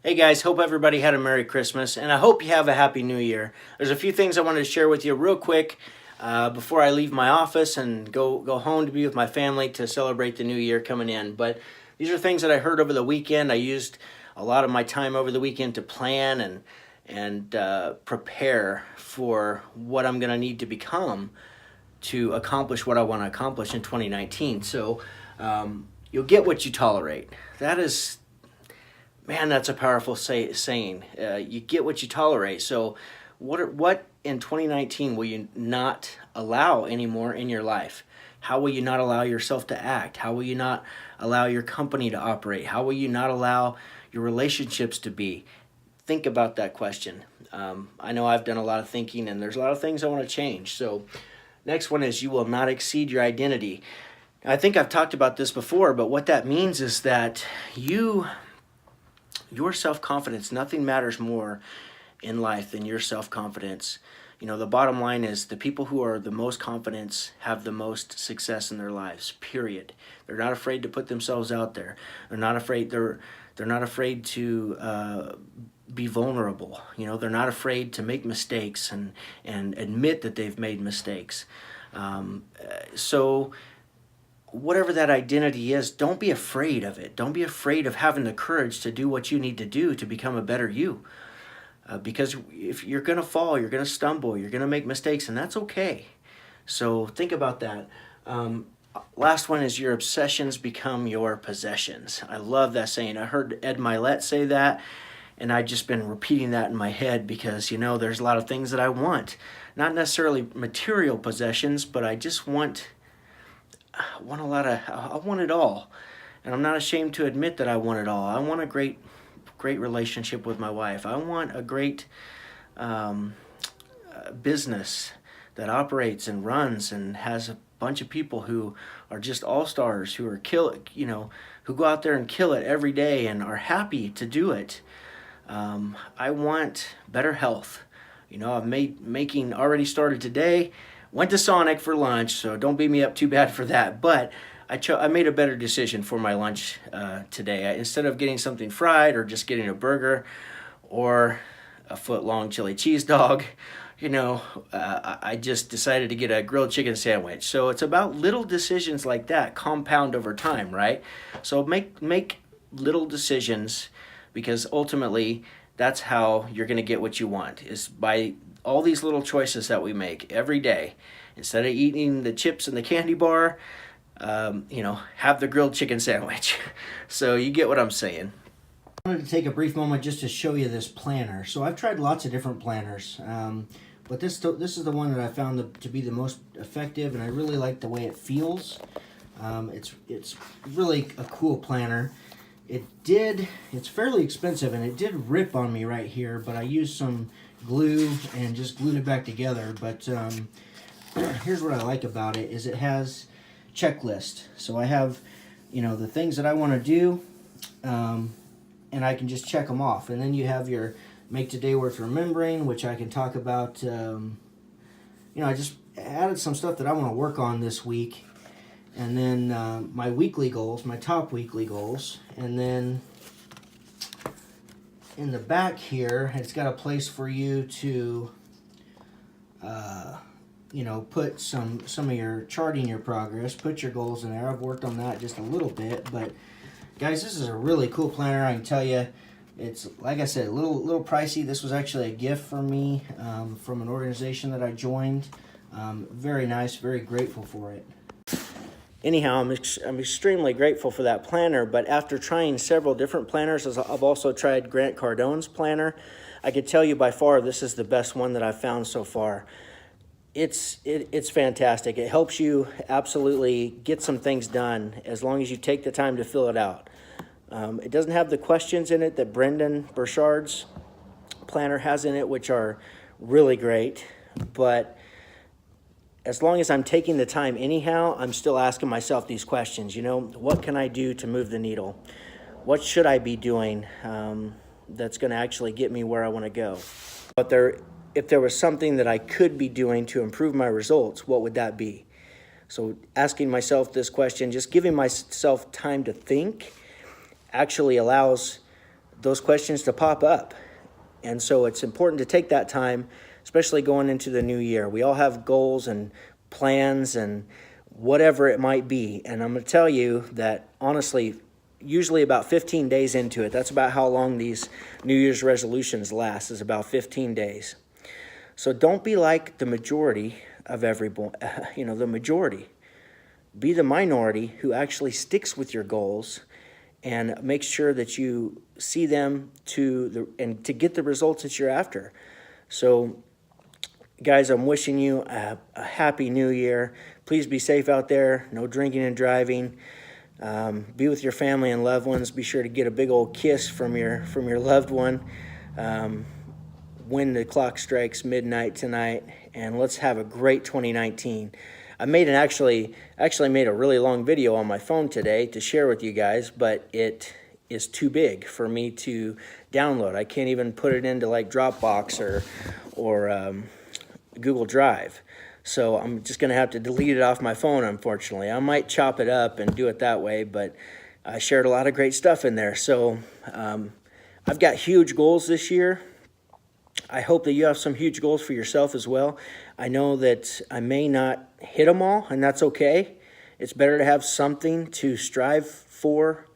Hey guys, hope everybody had a Merry Christmas, and I hope you have a Happy New Year. There's a few things I wanted to share with you real quick before I leave my office and go home to be with my family to celebrate the new year coming in. But these are things that I heard over the weekend. I used a lot of my time over the weekend to plan and prepare for what I'm going to need to become to accomplish what I want to accomplish in 2019. So you'll get what you tolerate. That is, man, that's a powerful saying. You get what you tolerate. So, what in 2019 will you not allow anymore in your life? How will you not allow yourself to act? How will you not allow your company to operate? How will you not allow your relationships to be? Think about that question. I know I've done a lot of thinking, and there's a lot of things I want to change. So, next one is you will not exceed your identity. I think I've talked about this before, but what that means is that your self-confidence, nothing matters more in life than your self-confidence. You know, the bottom line is the people who are the most confident have the most success in their lives, period. They're not afraid to put themselves out there. They're not afraid to be vulnerable. You know, they're not afraid to make mistakes and admit that they've made mistakes. So whatever that identity is, don't be afraid of it. Don't be afraid of having the courage to do what you need to do to become a better you. Because if you're going to fall, you're going to stumble, you're going to make mistakes, and that's okay. So think about that. Last one is your obsessions become your possessions. I love that saying. I heard Ed Milet say that, and I've just been repeating that in my head because, you know, there's a lot of things that I want. Not necessarily material possessions, but I just want I want it all. And I'm not ashamed to admit that I want it all. I want a great relationship with my wife. I want a great business that operates and runs and has a bunch of people who are just all-stars, who are who go out there and kill it every day and are happy to do it. I want better health. You know, I've making already started today. Went to Sonic for lunch, so don't beat me up too bad for that. But I made a better decision for my lunch today. Instead of getting something fried or just getting a burger or a foot-long chili cheese dog, you know, I just decided to get a grilled chicken sandwich. So it's about little decisions like that compound over time, right? So make little decisions, because ultimately that's how you're going to get what you want, is by all these little choices that we make every day. Instead of eating the chips and the candy bar, have the grilled chicken sandwich. So you get what I'm saying. I wanted to take a brief moment just to show you this planner. So I've tried lots of different planners, but this is the one that I found to be the most effective, and I really like the way it feels. It's really a cool planner. It's fairly expensive, and it did rip on me right here, but I used some glue and just glued it back together. But here's what I like about it is it has checklist. So I have, the things that I want to do, and I can just check them off. And then you have your make today worth remembering, which I can talk about. I just added some stuff that I want to work on this week. And then my weekly goals, my top weekly goals. And then in the back here, it's got a place for you to, put some of your charting your progress, put your goals in there. I've worked on that just a little bit, but guys, this is a really cool planner. I can tell you, it's, like I said, a little pricey. This was actually a gift for me from an organization that I joined. Very nice, very grateful for it. Anyhow, I'm extremely grateful for that planner, but after trying several different planners, I've also tried Grant Cardone's planner. I could tell you by far this is the best one that I've found so far. It's fantastic. It helps you absolutely get some things done as long as you take the time to fill it out. It doesn't have the questions in it that Brendan Burchard's planner has in it, which are really great, but as long as I'm taking the time anyhow, I'm still asking myself these questions. What can I do to move the needle? What should I be doing that's going to actually get me where I want to go? But if there was something that I could be doing to improve my results, what would that be? So asking myself this question, just giving myself time to think, actually allows those questions to pop up. And so it's important to take that time, especially going into the new year. We all have goals and plans and whatever it might be. And I'm going to tell you that, honestly, usually about 15 days into it, that's about how long these New Year's resolutions last, is about 15 days. So don't be like the majority of everyone, the majority. Be the minority who actually sticks with your goals and make sure that you see them to get the results that you're after. So, guys, I'm wishing you a happy new year. Please be safe out there. No drinking and driving. Be with your family and loved ones. Be sure to get a big old kiss from your loved one when the clock strikes midnight tonight. And let's have a great 2019. I actually made a really long video on my phone today to share with you guys, but it is too big for me to download. I can't even put it into like Dropbox or Google Drive. So I'm just going to have to delete it off my phone, unfortunately. I might chop it up and do it that way, but I shared a lot of great stuff in there. So I've got huge goals this year. I hope that you have some huge goals for yourself as well. I know that I may not hit them all, and that's okay. It's better to have something to strive for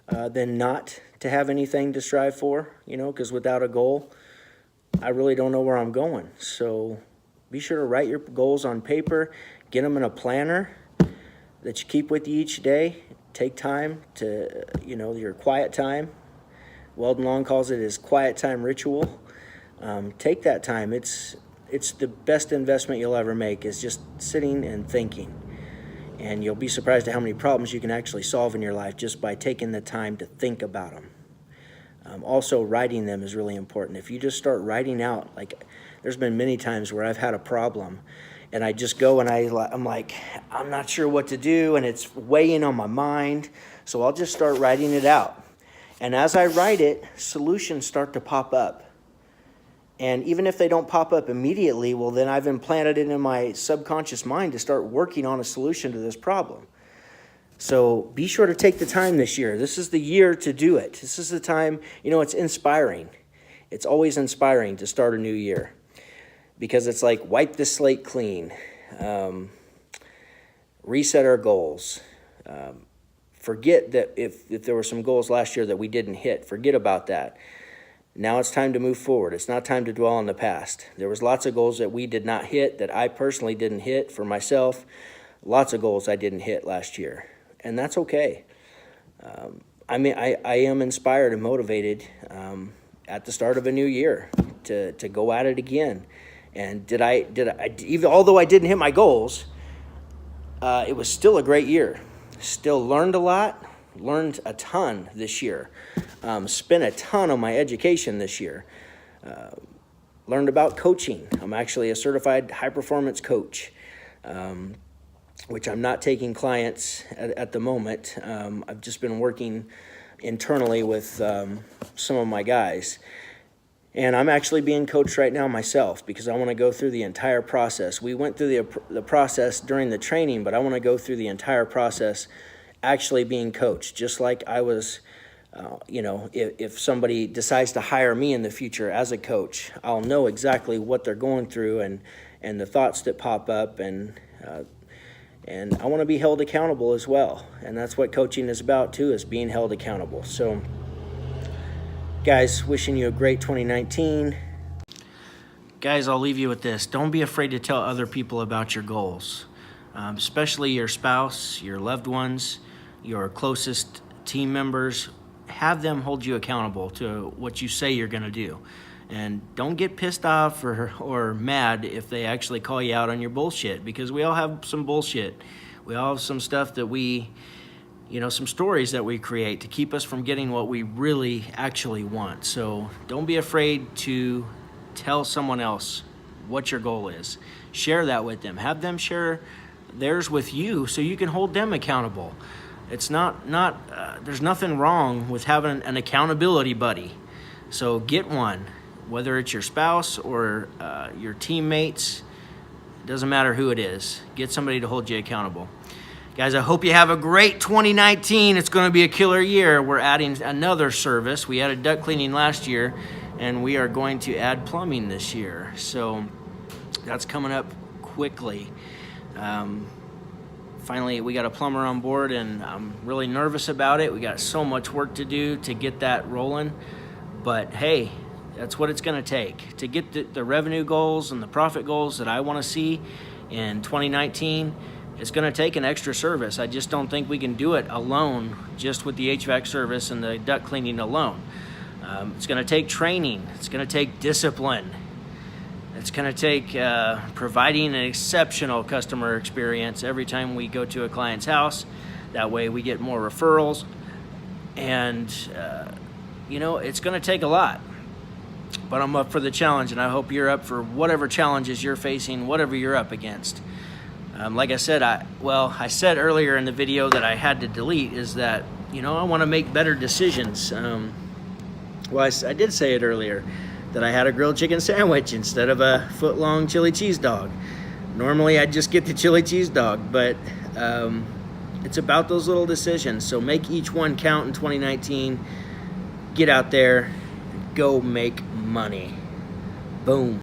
than not to have anything to strive for, because without a goal, I really don't know where I'm going. So be sure to write your goals on paper, get them in a planner that you keep with you each day. Take time to, your quiet time. Weldon Long calls it his quiet time ritual. Take that time. It's the best investment you'll ever make, is just sitting and thinking. And you'll be surprised at how many problems you can actually solve in your life just by taking the time to think about them. Also, writing them is really important. If you just start writing out, like there's been many times where I've had a problem and I just go and I'm like, I'm not sure what to do, and it's weighing on my mind. So I'll just start writing it out. And as I write it, solutions start to pop up. And even if they don't pop up immediately, well, then I've implanted it in my subconscious mind to start working on a solution to this problem. So be sure to take the time this year. This is the year to do it. This is the time, it's inspiring. It's always inspiring to start a new year, because it's like wipe the slate clean, reset our goals. Forget that if there were some goals last year that we didn't hit, forget about that. Now it's time to move forward. It's not time to dwell on the past. There was lots of goals that we did not hit, that I personally didn't hit for myself. Lots of goals I didn't hit last year, and that's okay. I am inspired and motivated at the start of a new year to go at it again. And did I even although I didn't hit my goals, it was still a great year. Still learned a lot. Learned a ton this year. Spent a ton on my education this year. Learned about coaching. I'm actually a certified high-performance coach, which I'm not taking clients at the moment. I've just been working internally with some of my guys. And I'm actually being coached right now myself, because I want to go through the entire process. We went through the process during the training, but I want to go through the entire process actually being coached, just like I was, if somebody decides to hire me in the future as a coach, I'll know exactly what they're going through and the thoughts that pop up, and I want to be held accountable as well. And that's what coaching is about too, is being held accountable. So guys, wishing you a great 2019. Guys, I'll leave you with this. Don't be afraid to tell other people about your goals, especially your spouse, your loved ones, your closest team members. Have them hold you accountable to what you say you're going to do. And don't get pissed off or mad if they actually call you out on your bullshit, because we all have some bullshit. We all have some stuff that some stories that we create to keep us from getting what we really actually want. So don't be afraid to tell someone else what your goal is. Share that with them. Have them share theirs with you so you can hold them accountable. It's there's nothing wrong with having an accountability buddy. So get one, whether it's your spouse or your teammates. It doesn't matter who it is. Get somebody to hold you accountable. Guys, I hope you have a great 2019. It's going to be a killer year. We're adding another service. We added duct cleaning last year, and we are going to add plumbing this year. So that's coming up quickly. Finally, we got a plumber on board, and I'm really nervous about it. We got so much work to do to get that rolling. But hey, that's what it's going to take to get the revenue goals and the profit goals that I want to see in 2019. It's going to take an extra service. I just don't think we can do it alone, just with the HVAC service and the duct cleaning alone. It's going to take training. It's going to take discipline. It's going to take providing an exceptional customer experience every time we go to a client's house. That way we get more referrals. And, it's going to take a lot. But I'm up for the challenge, and I hope you're up for whatever challenges you're facing, whatever you're up against. Like I said, I said earlier in the video that I had to delete is that, I want to make better decisions. I did say it earlier, that I had a grilled chicken sandwich instead of a foot-long chili cheese dog. Normally, I'd just get the chili cheese dog, but it's about those little decisions. So make each one count in 2019. Get out there, go make money. Boom.